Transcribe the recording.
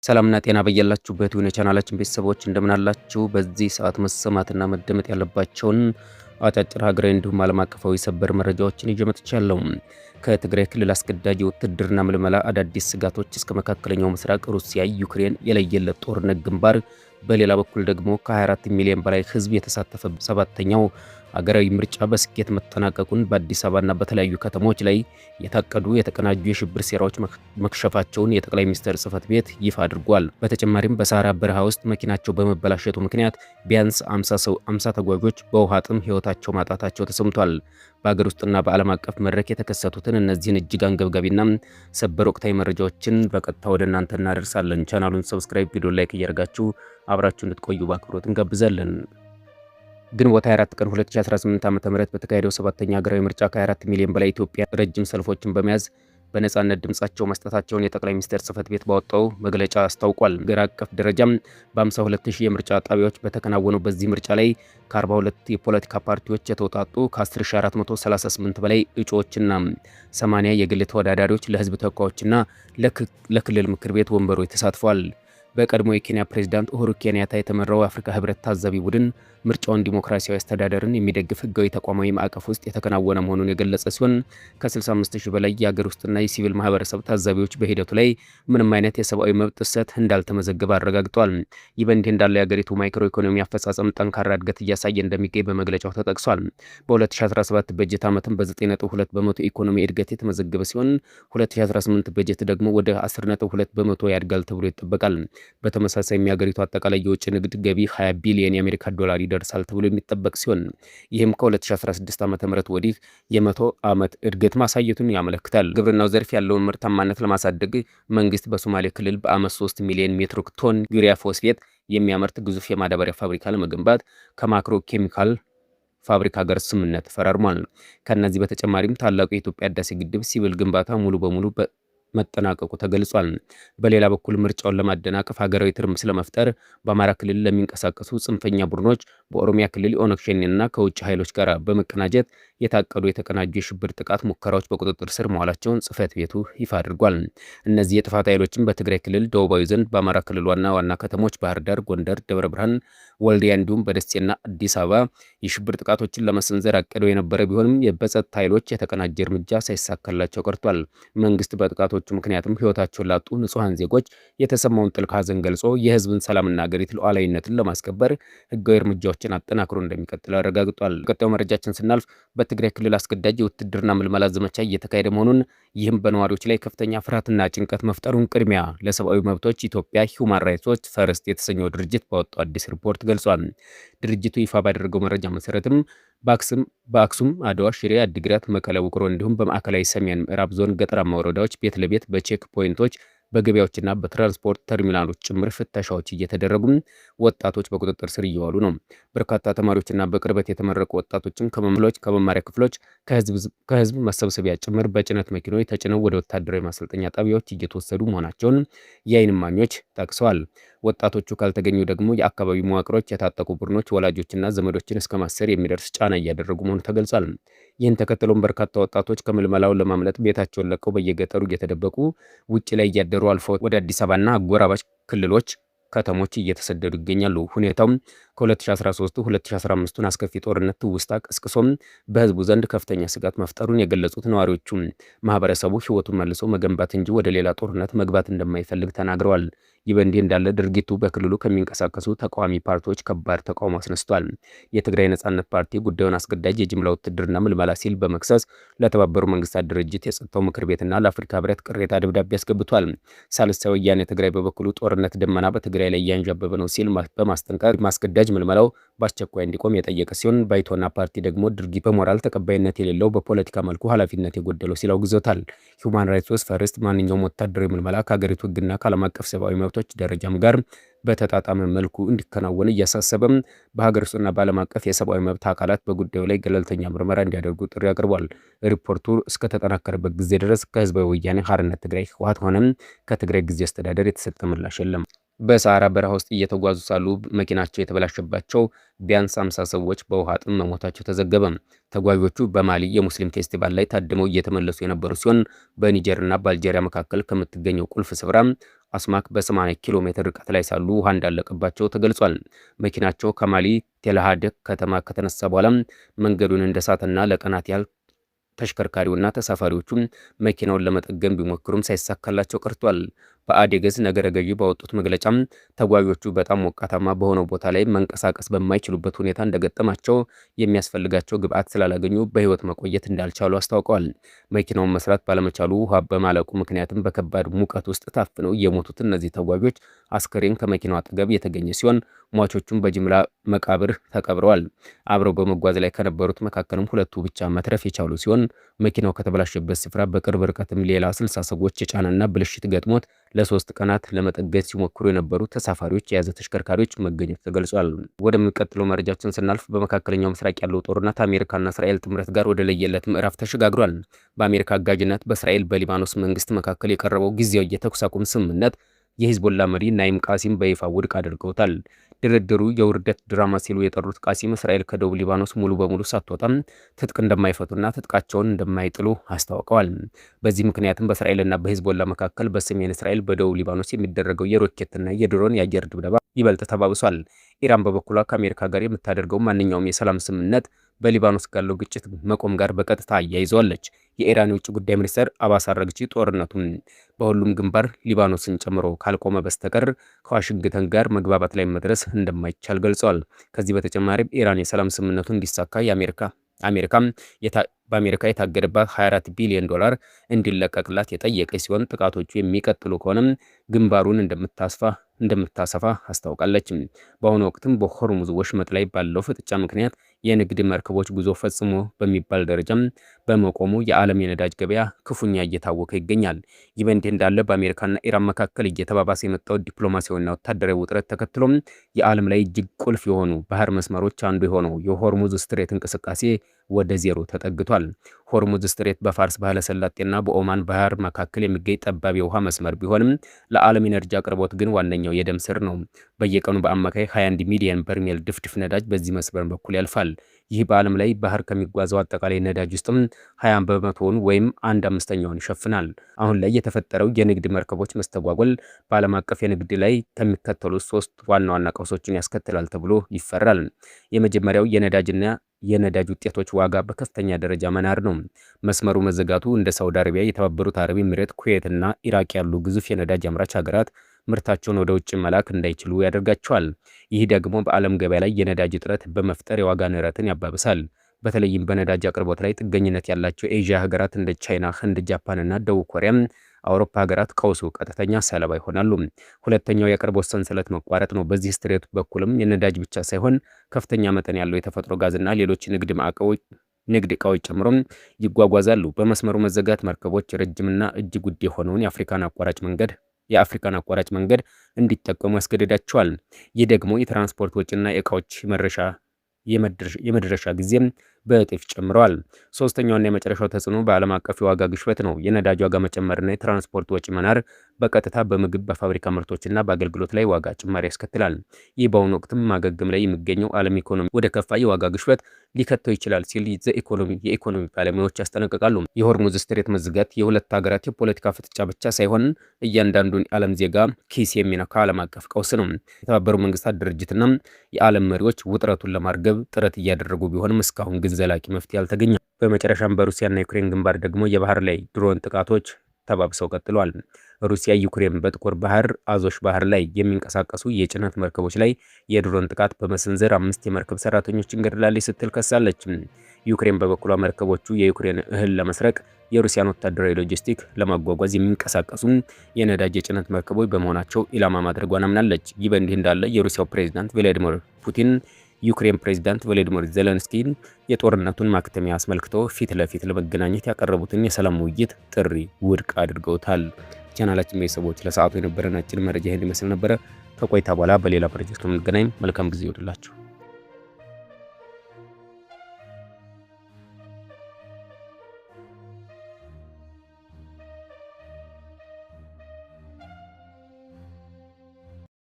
ሰላምና ጤና በያላችሁበት የሆነ ቻናላችን ቤተሰቦች እንደምን አላችሁ? በዚህ ሰዓት መሰማትና መደመጥ ያለባቸውን አጫጭር ሀገራዊ እንዲሁም ዓለም አቀፋዊ ሰበር መረጃዎችን ይዤ መጥቻለሁ። ከትግራይ ክልል አስገዳጅ ውትድርና ምልመላ አዳዲስ ስጋቶች እስከ መካከለኛው ምስራቅ ሩሲያ ዩክሬን የለየለት ጦርነት ግንባር፣ በሌላ በኩል ደግሞ ከ24 ሚሊዮን በላይ ህዝብ የተሳተፈ ሰባተኛው አገራዊ ምርጫ በስኬት መጠናቀቁን በአዲስ አበባና በተለያዩ ከተሞች ላይ የታቀዱ የተቀናጁ የሽብር ሴራዎች መክሸፋቸውን የጠቅላይ ሚኒስትር ጽህፈት ቤት ይፋ አድርጓል። በተጨማሪም በሳህራ በረሃ ውስጥ መኪናቸው በመበላሸቱ ምክንያት ቢያንስ 50 ተጓዦች በውሃ ጥም ህይወታቸው ማጣታቸው ተሰምቷል። በአገር ውስጥና በዓለም አቀፍ መድረክ የተከሰቱትን እነዚህን እጅግ አንገብጋቢና ሰበር ወቅታዊ መረጃዎችን በቀጥታ ወደ እናንተ እናደርሳለን። ቻናሉን ሰብስክራይብ፣ ቪዲዮ ላይክ እያደረጋችሁ አብራችሁ እንድትቆዩ በአክብሮት እንጋብዛለን። ግንቦት 24 ቀን 2018 ዓ.ም በተካሄደው ሰባተኛ ሀገራዊ ምርጫ ከ24 ሚሊዮን በላይ ኢትዮጵያ ረጅም ሰልፎችን በመያዝ በነጻነት ድምጻቸው መስጠታቸውን የጠቅላይ ሚኒስትር ጽህፈት ቤት ባወጣው መግለጫ አስታውቋል። ሀገር አቀፍ ደረጃም በ52000 የምርጫ ጣቢያዎች በተከናወነው በዚህ ምርጫ ላይ ከ42 የፖለቲካ ፓርቲዎች የተውጣጡ ከ10438 በላይ እጩዎችና 80 የግል ተወዳዳሪዎች ለህዝብ ተወካዮችና ለክልል ምክር ቤት ወንበሮች ተሳትፈዋል። በቀድሞ የኬንያ ፕሬዝዳንት ኡሁሩ ኬንያታ የተመራው የአፍሪካ ህብረት ታዛቢ ቡድን ምርጫውን ዲሞክራሲያዊ አስተዳደርን የሚደግፍ ህጋዊ ተቋማዊ ማዕቀፍ ውስጥ የተከናወነ መሆኑን የገለጸ ሲሆን ከ65000 በላይ የሀገር ውስጥና የሲቪል ማህበረሰብ ታዛቢዎች በሂደቱ ላይ ምንም አይነት የሰብአዊ መብት ጥሰት እንዳልተመዘገበ አረጋግጧል። ይህ በእንዲህ እንዳለ የሀገሪቱ ማይክሮ ኢኮኖሚ አፈጻጸም ጠንካራ እድገት እያሳየ እንደሚገኝ በመግለጫው ተጠቅሷል። በ2017 በጀት ዓመትም በ9.2 በመቶ ኢኮኖሚ እድገት የተመዘገበ ሲሆን 2018 በጀት ደግሞ ወደ 10.2 በመቶ ያድጋል ተብሎ ይጠበቃል። በተመሳሳይ የሀገሪቱ አጠቃላይ የውጭ ንግድ ገቢ 20 ቢሊዮን የአሜሪካ ዶላር ይደርሳል ተብሎ የሚጠበቅ ሲሆን ይህም ከ2016 ዓ.ም ወዲህ የ100 ዓመት እድገት ማሳየቱን ያመለክታል። ግብርናው ዘርፍ ያለውን ምርታማነት ለማሳደግ መንግስት በሶማሌ ክልል በዓመት 3 ሚሊዮን ሜትሪክ ቶን ዩሪያ ፎስፌት የሚያመርት ግዙፍ የማዳበሪያ ፋብሪካ ለመገንባት ከማክሮ ኬሚካል ፋብሪካ ጋር ስምምነት ፈራርሟል። ከነዚህ በተጨማሪም ታላቁ የኢትዮጵያ ህዳሴ ግድብ ሲቪል ግንባታ ሙሉ በሙሉ መጠናቀቁ ተገልጿል። በሌላ በኩል ምርጫውን ለማደናቀፍ ሀገራዊ ትርምስ ለመፍጠር በአማራ ክልል ለሚንቀሳቀሱ ጽንፈኛ ቡድኖች በኦሮሚያ ክልል ኦነግ ሸኔና ከውጭ ኃይሎች ጋር በመቀናጀት የታቀዱ የተቀናጁ የሽብር ጥቃት ሙከራዎች በቁጥጥር ስር መዋላቸውን ጽህፈት ቤቱ ይፋ አድርጓል። እነዚህ የጥፋት ኃይሎችም በትግራይ ክልል ደቡባዊ ዘንድ፣ በአማራ ክልል ዋና ከተሞች ባህር ዳር፣ ጎንደር፣ ደብረ ብርሃን፣ ወልዲያ እንዲሁም በደሴና አዲስ አበባ የሽብር ጥቃቶችን ለመሰንዘር አቅደው የነበረ ቢሆንም በጸጥታ ኃይሎች የተቀናጀ እርምጃ ሳይሳካላቸው ቀርቷል። መንግስት በጥቃቶቹ ምክንያትም ህይወታቸውን ላጡ ንጹሐን ዜጎች የተሰማውን ጥልቅ ሐዘን ገልጾ የህዝብን ሰላምና ሀገሪቱ ሉዓላዊነትን ለማስከበር ህጋዊ እርምጃዎችን አጠናክሮ እንደሚቀጥል አረጋግጧል። ቀጣዩ መረጃችን ስናልፍ በትግራይ ክልል አስገዳጅ የውትድርና ምልመላ ዘመቻ እየተካሄደ መሆኑን ይህም በነዋሪዎች ላይ ከፍተኛ ፍርሃትና ጭንቀት መፍጠሩን ቅድሚያ ለሰብአዊ መብቶች ኢትዮጵያ ሂውማን ራይትስ ዎች ፈርስት የተሰኘው ድርጅት ባወጣው አዲስ ሪፖርት ገልጿል። ድርጅቱ ይፋ ባደረገው መረጃ መሰረትም በአክሱም፣ አድዋ፣ ሽሬ፣ አዲግራት፣ መቀለ፣ ውቅሮ እንዲሁም በማዕከላዊ ሰሜን ምዕራብ ዞን ገጠራማ ወረዳዎች ቤት ለቤት በቼክ ፖይንቶች በገበያዎችና በትራንስፖርት ተርሚናሎች ጭምር ፍተሻዎች እየተደረጉ ወጣቶች በቁጥጥር ስር እየዋሉ ነው። በርካታ ተማሪዎችና በቅርበት የተመረቁ ወጣቶችን ከመማሪያ ክፍሎች ከህዝብ መሰብሰቢያ ጭምር በጭነት መኪኖች ተጭነው ወደ ወታደራዊ ማሰልጠኛ ጣቢያዎች እየተወሰዱ መሆናቸውን የዓይን እማኞች ጠቅሰዋል። ወጣቶቹ ካልተገኙ ደግሞ የአካባቢው መዋቅሮች የታጠቁ ቡድኖች ወላጆችና ዘመዶችን እስከ ማሰር የሚደርስ ጫና እያደረጉ መሆኑ ተገልጿል። ይህን ተከትሎም በርካታ ወጣቶች ከምልመላው ለማምለጥ ቤታቸውን ለቀው በየገጠሩ እየተደበቁ ውጭ ላይ እያደሩ አልፎ ወደ አዲስ አበባና አጎራባች ክልሎች ከተሞች እየተሰደዱ ይገኛሉ። ሁኔታውም ከ2013-2015 አስከፊ ጦርነት ትውስታ ቀስቅሶም በህዝቡ ዘንድ ከፍተኛ ስጋት መፍጠሩን የገለጹት ነዋሪዎቹ ማህበረሰቡ ህይወቱን መልሶ መገንባት እንጂ ወደ ሌላ ጦርነት መግባት እንደማይፈልግ ተናግረዋል። ይህ በእንዲህ እንዳለ ድርጊቱ በክልሉ ከሚንቀሳቀሱ ተቃዋሚ ፓርቲዎች ከባድ ተቃውሞ አስነስቷል። የትግራይ ነጻነት ፓርቲ ጉዳዩን አስገዳጅ የጅምላ ውትድርና ምልመላ ሲል በመክሰስ ለተባበሩ መንግስታት ድርጅት የጸጥታው ምክር ቤትና ለአፍሪካ ህብረት ቅሬታ ደብዳቤ አስገብቷል። ሳልሳይ ወያኔ ትግራይ በበኩሉ ጦርነት ደመና በትግራይ ላይ እያንዣበበ ነው ሲል በማስጠንቀቅ ማስገዳጅ ምልመላው በአስቸኳይ እንዲቆም የጠየቀ ሲሆን ባይቶና ፓርቲ ደግሞ ድርጊት በሞራል ተቀባይነት የሌለው በፖለቲካ መልኩ ኃላፊነት የጎደለው ሲል አውግዞታል። ሂውማን ራይትስ ዎች ፈርስት ማንኛውም ወታደራዊ ምልመላ ከሀገሪቱ ህግና ከዓለም አቀፍ ሰብአዊ መብቶች ደረጃም ጋር በተጣጣመ መልኩ እንዲከናወን እያሳሰበም በሀገር ውስጥና በዓለም አቀፍ የሰብአዊ መብት አካላት በጉዳዩ ላይ ገለልተኛ ምርመራ እንዲያደርጉ ጥሪ አቅርቧል። ሪፖርቱ እስከተጠናከረበት ጊዜ ድረስ ከህዝባዊ ወያኔ ሓርነት ትግራይ ህወሓት ሆነም ከትግራይ ጊዜ አስተዳደር የተሰጠ ምላሽ የለም። በሳህራ በረሃ ውስጥ እየተጓዙ ሳሉ መኪናቸው የተበላሸባቸው ቢያንስ 50 ሰዎች በውሃ ጥም መሞታቸው ተዘገበ። ተጓዦቹ በማሊ የሙስሊም ፌስቲቫል ላይ ታድመው እየተመለሱ የነበሩ ሲሆን በኒጀርና በአልጄሪያ መካከል ከምትገኘው ቁልፍ ስፍራ አስማክ በ80 ኪሎ ሜትር ርቀት ላይ ሳሉ ውሃ እንዳለቀባቸው ተገልጿል። መኪናቸው ከማሊ ቴልሃድ ከተማ ከተነሳ በኋላ መንገዱን እንደሳተና ለቀናት ያህል ተሽከርካሪውና ተሳፋሪዎቹ መኪናውን ለመጠገን ቢሞክሩም ሳይሳካላቸው ቀርቷል። በአዴገዝ ነገረ ገዢ ባወጡት መግለጫም ተጓዦቹ በጣም ሞቃታማ በሆነው ቦታ ላይ መንቀሳቀስ በማይችሉበት ሁኔታ እንደገጠማቸው የሚያስፈልጋቸው ግብዓት ስላላገኙ በህይወት መቆየት እንዳልቻሉ አስታውቀዋል። መኪናውን መስራት ባለመቻሉ ውሃ በማለቁ ምክንያትም በከባድ ሙቀት ውስጥ ታፍነው የሞቱት እነዚህ ተጓዦች አስከሬን ከመኪናው አጠገብ የተገኘ ሲሆን ሟቾቹም በጅምላ መቃብር ተቀብረዋል። አብረው በመጓዝ ላይ ከነበሩት መካከልም ሁለቱ ብቻ መትረፍ የቻሉ ሲሆን መኪናው ከተበላሸበት ስፍራ በቅርብ ርቀትም ሌላ 60 ሰዎች የጫነና ብልሽት ገጥሞት ለ3 ቀናት ለመጠገን ሲሞክሩ የነበሩ ተሳፋሪዎች የያዘ ተሽከርካሪዎች መገኘት ተገልጿል። ወደሚቀጥለው መረጃችን ስናልፍ በመካከለኛው ምስራቅ ያለው ጦርነት አሜሪካና እስራኤል ጥምረት ጋር ወደ ለየለት ምዕራፍ ተሸጋግሯል። በአሜሪካ አጋዥነት በእስራኤል በሊባኖስ መንግስት መካከል የቀረበው ጊዜያዊ የተኩስ አቁም ስምምነት የሂዝቦላ መሪ ናይም ቃሲም በይፋ ውድቅ አድርገውታል። ድርድሩ የውርደት ድራማ ሲሉ የጠሩት ቃሲም እስራኤል ከደቡብ ሊባኖስ ሙሉ በሙሉ ሳትወጣም ትጥቅ እንደማይፈቱና ትጥቃቸውን እንደማይጥሉ አስታውቀዋል። በዚህ ምክንያትም በእስራኤልና በሂዝቦላ መካከል በሰሜን እስራኤል በደቡብ ሊባኖስ የሚደረገው የሮኬትና የድሮን የአየር ድብደባ ይበልጥ ተባብሷል። ኢራን በበኩሏ ከአሜሪካ ጋር የምታደርገው ማንኛውም የሰላም ስምምነት በሊባኖስ ካለው ግጭት መቆም ጋር በቀጥታ አያይዘዋለች። የኢራን የውጭ ጉዳይ ሚኒስትር አባስ አራግቺ ጦርነቱን በሁሉም ግንባር ሊባኖስን ጨምሮ ካልቆመ በስተቀር ከዋሽንግተን ጋር መግባባት ላይ መድረስ እንደማይቻል ገልጸዋል። ከዚህ በተጨማሪም ኢራን የሰላም ስምምነቱ እንዲሳካ በአሜሪካ የታገደባት 24 ቢሊዮን ዶላር እንዲለቀቅላት የጠየቀች ሲሆን ጥቃቶቹ የሚቀጥሉ ከሆነም ግንባሩን እንደምታሰፋ አስታውቃለች። በአሁኑ ወቅትም በሆርሙዝ ወሽመጥ ላይ ባለው ፍጥጫ ምክንያት የንግድ መርከቦች ጉዞ ፈጽሞ በሚባል ደረጃም በመቆሙ የዓለም የነዳጅ ገበያ ክፉኛ እየታወከ ይገኛል። ይህ በእንዲህ እንዳለ በአሜሪካና ኢራን መካከል እየተባባሰ የመጣው ዲፕሎማሲያዊና ወታደራዊ ውጥረት ተከትሎም የዓለም ላይ እጅግ ቁልፍ የሆኑ ባህር መስመሮች አንዱ የሆነው የሆርሙዝ ስትሬት እንቅስቃሴ ወደ ዜሮ ተጠግቷል። ሆርሙዝ ስትሬት በፋርስ ባህረ ሰላጤና በኦማን ባህር መካከል የሚገኝ ጠባብ የውሃ መስመር ቢሆንም ለዓለም ኢነርጂ አቅርቦት ግን ዋነኛው የደም ስር ነው። በየቀኑ በአማካይ 21 ሚሊዮን በርሜል ድፍድፍ ነዳጅ በዚህ መስመር በኩል ያልፋል። ይህ በዓለም ላይ ባህር ከሚጓዘው አጠቃላይ ነዳጅ ውስጥም 20 በመቶውን ወይም 1/5ኛውን ይሸፍናል። አሁን ላይ የተፈጠረው የንግድ መርከቦች መስተጓጎል በዓለም አቀፍ የንግድ ላይ ከሚከተሉት 3 ዋና ዋና ቀውሶችን ያስከትላል ተብሎ ይፈራል። የመጀመሪያው የነዳጅ ውጤቶች ዋጋ በከፍተኛ ደረጃ መናር ነው። መስመሩ መዘጋቱ እንደ ሳውዲ አረቢያ፣ የተባበሩት አረብ ኤሚሬት፣ ኩዌት እና ኢራቅ ያሉ ግዙፍ የነዳጅ አምራች ሀገራት ምርታቸውን ወደ ውጭ መላክ እንዳይችሉ ያደርጋቸዋል። ይህ ደግሞ በዓለም ገበያ ላይ የነዳጅ እጥረት በመፍጠር የዋጋ ንረትን ያባብሳል። በተለይም በነዳጅ አቅርቦት ላይ ጥገኝነት ያላቸው የኤዥያ ሀገራት እንደ ቻይና፣ ህንድ፣ ጃፓን እና ደቡብ ኮሪያ አውሮፓ ሀገራት ቀውሱ ቀጥተኛ ሰለባ ይሆናሉ። ሁለተኛው የአቅርቦት ሰንሰለት መቋረጥ ነው። በዚህ ስትሬት በኩልም የነዳጅ ብቻ ሳይሆን ከፍተኛ መጠን ያለው የተፈጥሮ ጋዝና ሌሎች ንግድ እቃዎች ጨምሮም ይጓጓዛሉ። በመስመሩ መዘጋት መርከቦች ረጅምና እጅግ ውድ የሆነውን የአፍሪካን አቋራጭ መንገድ እንዲጠቀሙ ያስገድዳቸዋል። ይህ ደግሞ የትራንስፖርት ወጪና የእቃዎች የመድረሻ ጊዜም በእጥፍ ጨምረዋል። ሶስተኛውና የመጨረሻው ተጽዕኖ በዓለም አቀፍ የዋጋ ግሽበት ነው። የነዳጅ ዋጋ መጨመርና የትራንስፖርት ወጪ መናር በቀጥታ በምግብ በፋብሪካ ምርቶችና በአገልግሎት ላይ ዋጋ ጭማሪ ያስከትላል። ይህ በአሁኑ ወቅትም ማገገም ላይ የሚገኘው ዓለም ኢኮኖሚ ወደ ከፋ የዋጋ ግሽበት ሊከተው ይችላል ሲል የኢኮኖሚ ባለሙያዎች ያስጠነቅቃሉ። የሆርሙዝ ስትሬት መዘጋት የሁለት ሀገራት የፖለቲካ ፍጥጫ ብቻ ሳይሆን እያንዳንዱን የዓለም ዜጋ ኪስ የሚነካ ዓለም አቀፍ ቀውስ ነው። የተባበሩት መንግስታት ድርጅትና የዓለም መሪዎች ውጥረቱን ለማርገብ ጥረት እያደረጉ ቢሆንም እስካሁን ግን ዘላቂ መፍትሄ አልተገኘም። በመጨረሻም በሩሲያና ዩክሬን ግንባር ደግሞ የባህር ላይ ድሮን ጥቃቶች ተባብሰው ቀጥለዋል። ሩሲያ ዩክሬን በጥቁር ባህር አዞሽ ባህር ላይ የሚንቀሳቀሱ የጭነት መርከቦች ላይ የድሮን ጥቃት በመሰንዘር 5 የመርከብ ሰራተኞችን ገድላለች ስትል ከሳለች። ዩክሬን በበኩሏ መርከቦቹ የዩክሬን እህል ለመስረቅ የሩሲያን ወታደራዊ ሎጂስቲክ ለማጓጓዝ የሚንቀሳቀሱ የነዳጅ የጭነት መርከቦች በመሆናቸው ኢላማ ማድረጓን አምናለች። ይህ በእንዲህ እንዳለ የሩሲያው ፕሬዝዳንት ቭላዲሚር ፑቲን ዩክሬን ፕሬዝዳንት ቮሎዲሚር ዜሌንስኪ የጦርነቱን ማክተሚያ አስመልክቶ ፊት ለፊት ለመገናኘት ያቀረቡትን የሰላም ውይይት ጥሪ ውድቅ አድርገውታል። ቻናላችን ቤተሰቦች ለሰዓቱ የነበረን አጭር መረጃ ይህን ይመስል ነበረ። ከቆይታ በኋላ በሌላ ፕሮጀክት የምንገናኝ። መልካም ጊዜ ይሁንላችሁ።